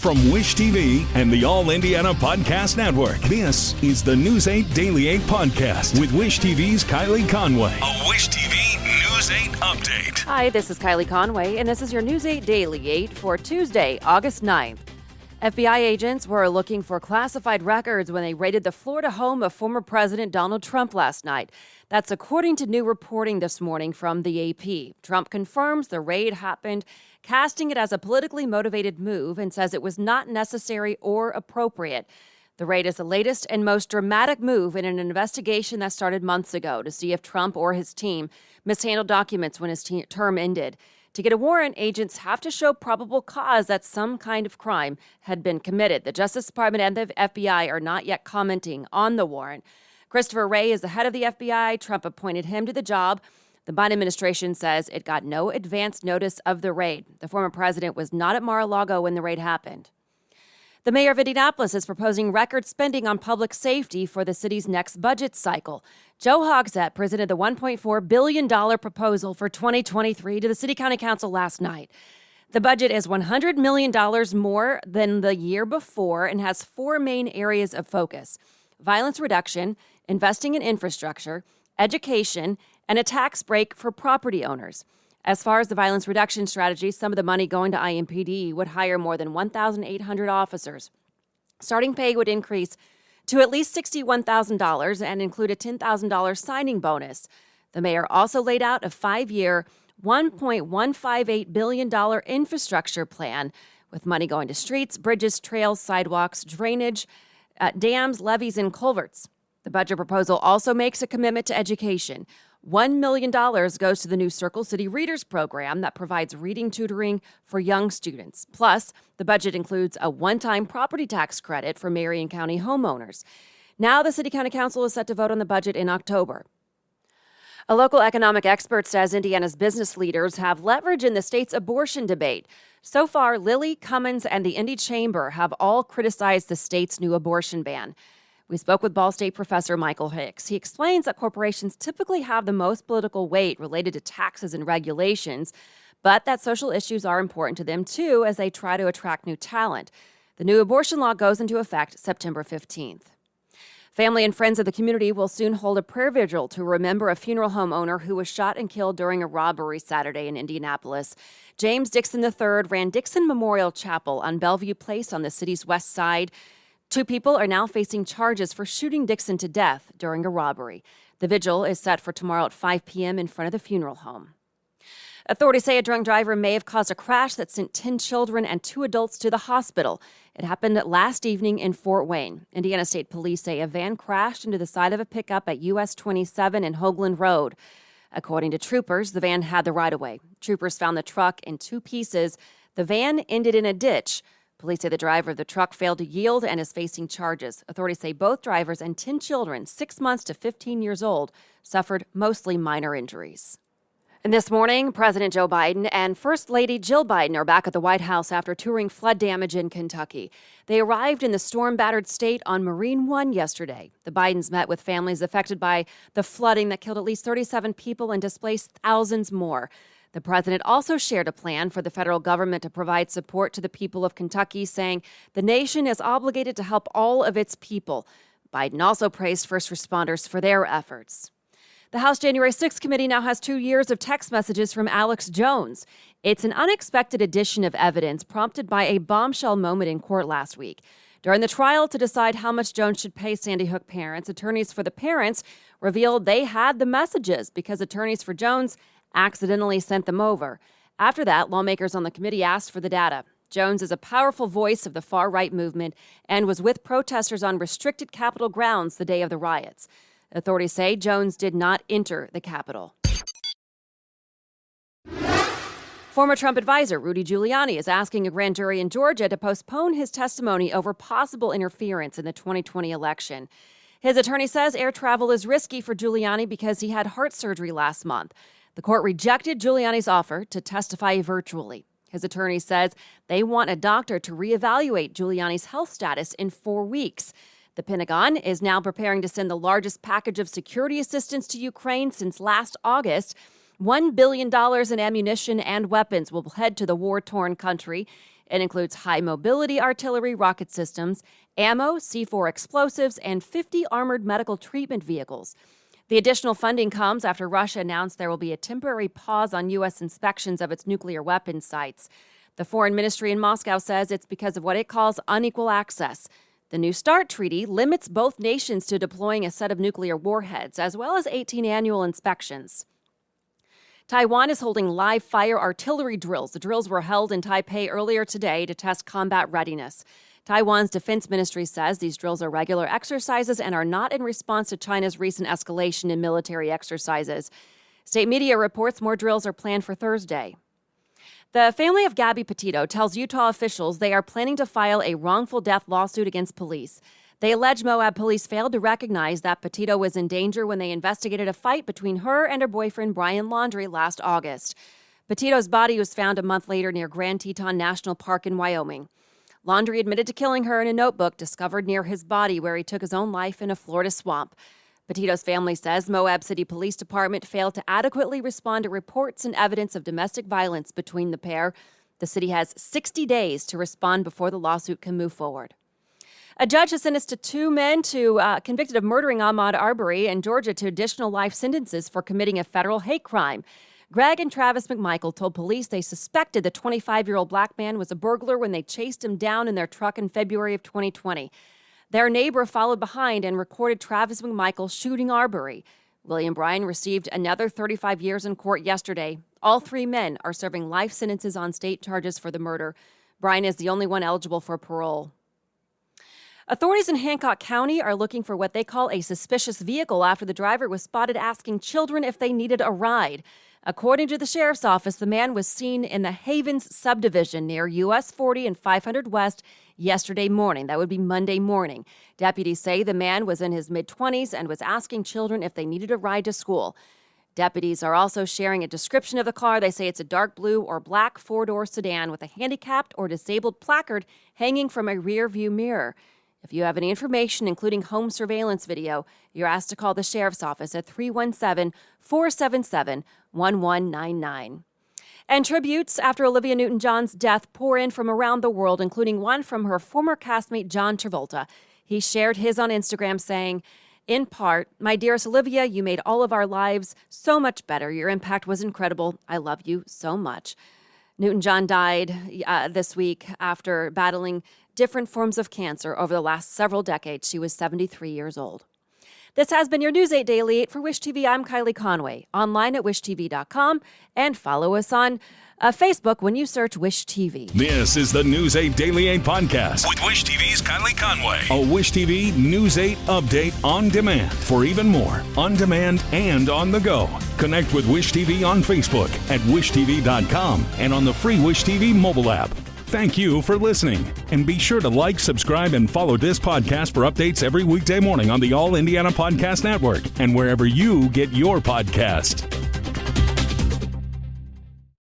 From Wish TV and the All Indiana Podcast Network, this is the News 8 Daily 8 Podcast with Wish TV's Kylie Conway. A Wish TV News 8 update. Hi, this is Kylie Conway, and this is your News 8 Daily 8 for Tuesday, August 9th. FBI agents were looking for classified records when they raided the Florida home of former President Donald Trump last night. That's according to new reporting this morning from the AP. Trump confirms the raid happened, casting it as a politically motivated move, and says it was not necessary or appropriate. The raid is the latest and most dramatic move in an investigation that started months ago to see if Trump or his team mishandled documents when his term ended. To get a warrant, agents have to show probable cause that some kind of crime had been committed. The Justice Department and the FBI are not yet commenting on the warrant. Christopher Wray is the head of the FBI. Trump appointed him to the job. The Biden administration says it got no advance notice of the raid. The former president was not at Mar-a-Lago when the raid happened. The mayor of Indianapolis is proposing record spending on public safety for the city's next budget cycle. Joe Hogsett presented the $1.4 billion proposal for 2023 to the City County Council last night. The budget is $100 million more than the year before and has four main areas of focus: violence reduction, investing in infrastructure, education, and a tax break for property owners. As far as the violence reduction strategy, some of the money going to IMPD would hire more than 1,800 officers. Starting pay would increase to at least $61,000 and include a $10,000 signing bonus. The mayor also laid out a 5-year, $1.158 billion infrastructure plan with money going to streets, bridges, trails, sidewalks, drainage, dams, levees, and culverts. The budget proposal also makes a commitment to education. $1 million goes to the new Circle City Readers program that provides reading tutoring for young students. Plus, the budget includes a one-time property tax credit for Marion County homeowners. Now the City County Council is set to vote on the budget in October. A local economic expert says Indiana's business leaders have leverage in the state's abortion debate. So far, Lilly, Cummins, and the Indy Chamber have all criticized the state's new abortion ban. We spoke with Ball State professor Michael Hicks. He explains that corporations typically have the most political weight related to taxes and regulations, but that social issues are important to them too as they try to attract new talent. The new abortion law goes into effect September 15th. Family and friends of the community will soon hold a prayer vigil to remember a funeral home owner who was shot and killed during a robbery Saturday in Indianapolis. James Dixon III ran Dixon Memorial Chapel on Bellevue Place on the city's west side. 2 people are now facing charges for shooting Dixon to death during a robbery. The vigil is set for tomorrow at 5 p.m. in front of the funeral home. Authorities say a drunk driver may have caused a crash that sent 10 children and 2 adults to the hospital. It happened last evening in Fort Wayne. Indiana State Police say a van crashed into the side of a pickup at US 27 and Hoagland Road. According to troopers, the van had the right-of-way. Troopers found the truck in 2 pieces. The van ended in a ditch. Police say the driver of the truck failed to yield and is facing charges. Authorities say both drivers and 10 children, 6 months to 15 years old, suffered mostly minor injuries. And this morning, President Joe Biden and First Lady Jill Biden are back at the White House after touring flood damage in Kentucky. They arrived in the storm-battered state on Marine One yesterday. The Bidens met with families affected by the flooding that killed at least 37 people and displaced thousands more. The president also shared a plan for the federal government to provide support to the people of Kentucky, saying the nation is obligated to help all of its people. Biden also praised first responders for their efforts. The House January 6th committee now has 2 years of text messages from Alex Jones. It's an unexpected addition of evidence prompted by a bombshell moment in court last week. During the trial to decide how much Jones should pay Sandy Hook parents, attorneys for the parents revealed they had the messages because attorneys for Jones accidentally sent them over. After that, lawmakers on the committee asked for the data. Jones is a powerful voice of the far-right movement and was with protesters on restricted Capitol grounds the day of the riots. Authorities say Jones did not enter the Capitol. Former Trump advisor Rudy Giuliani is asking a grand jury in Georgia to postpone his testimony over possible interference in the 2020 election. His attorney says air travel is risky for Giuliani because he had heart surgery last month. The court rejected Giuliani's offer to testify virtually. His attorney says they want a doctor to reevaluate Giuliani's health status in 4 weeks. The Pentagon is now preparing to send the largest package of security assistance to Ukraine since last August. $1 billion in ammunition and weapons will head to the war-torn country. It includes high-mobility artillery rocket systems, ammo, C4 explosives, and 50 armored medical treatment vehicles. The additional funding comes after Russia announced there will be a temporary pause on U.S. inspections of its nuclear weapons sites. The Foreign Ministry in Moscow says it's because of what it calls unequal access. The New START treaty limits both nations to deploying a set of nuclear warheads, as well as 18 annual inspections. Taiwan is holding live fire artillery drills. The drills were held in Taipei earlier today to test combat readiness. Taiwan's defense ministry says these drills are regular exercises and are not in response to China's recent escalation in military exercises. State media reports more drills are planned for Thursday. The family of Gabby Petito tells Utah officials they are planning to file a wrongful death lawsuit against police. They allege Moab police failed to recognize that Petito was in danger when they investigated a fight between her and her boyfriend Brian Laundrie last August. Petito's body was found a month later near Grand Teton National Park in Wyoming. Laundrie admitted to killing her in a notebook discovered near his body where he took his own life in a Florida swamp. Petito's family says Moab City Police Department failed to adequately respond to reports and evidence of domestic violence between the pair. The city has 60 days to respond before the lawsuit can move forward. A judge has sentenced two men convicted of murdering Ahmaud Arbery in Georgia to additional life sentences for committing a federal hate crime. Greg and Travis McMichael told police they suspected the 25-year-old black man was a burglar when they chased him down in their truck in February of 2020. Their neighbor followed behind and recorded Travis McMichael shooting Arbery. William Bryan received another 35 years in court yesterday. All three men are serving life sentences on state charges for the murder. Bryan is the only one eligible for parole. Authorities in Hancock County are looking for what they call a suspicious vehicle after the driver was spotted asking children if they needed a ride. According to the sheriff's office, the man was seen in the Havens subdivision near US 40 and 500 West yesterday morning. That would be Monday morning. Deputies say the man was in his mid-20s and was asking children if they needed a ride to school. Deputies are also sharing a description of the car. They say it's a dark blue or black four-door sedan with a handicapped or disabled placard hanging from a rear-view mirror. If you have any information, including home surveillance video, you're asked to call the sheriff's office at 317-477-1199. And tributes after Olivia Newton-John's death pour in from around the world, including one from her former castmate John Travolta. He shared his on Instagram saying, "In part, my dearest Olivia, you made all of our lives so much better. Your impact was incredible. I love you so much." Newton-John died this week after battling different forms of cancer over the last several decades. She was 73 years old. This has been your News 8 Daily 8 for Wish TV. I'm Kylie Conway, online at wishtv.com, and follow us on Facebook when you search Wish TV. This is the News 8 Daily 8 podcast with Wish TV's Kylie Conway. A Wish TV News 8 update on demand for even more on demand and on the go. Connect with Wish TV on Facebook at wishtv.com and on the free Wish TV mobile app. Thank you for listening, and be sure to like, subscribe, and follow this podcast for updates every weekday morning on the All Indiana Podcast Network and wherever you get your podcast.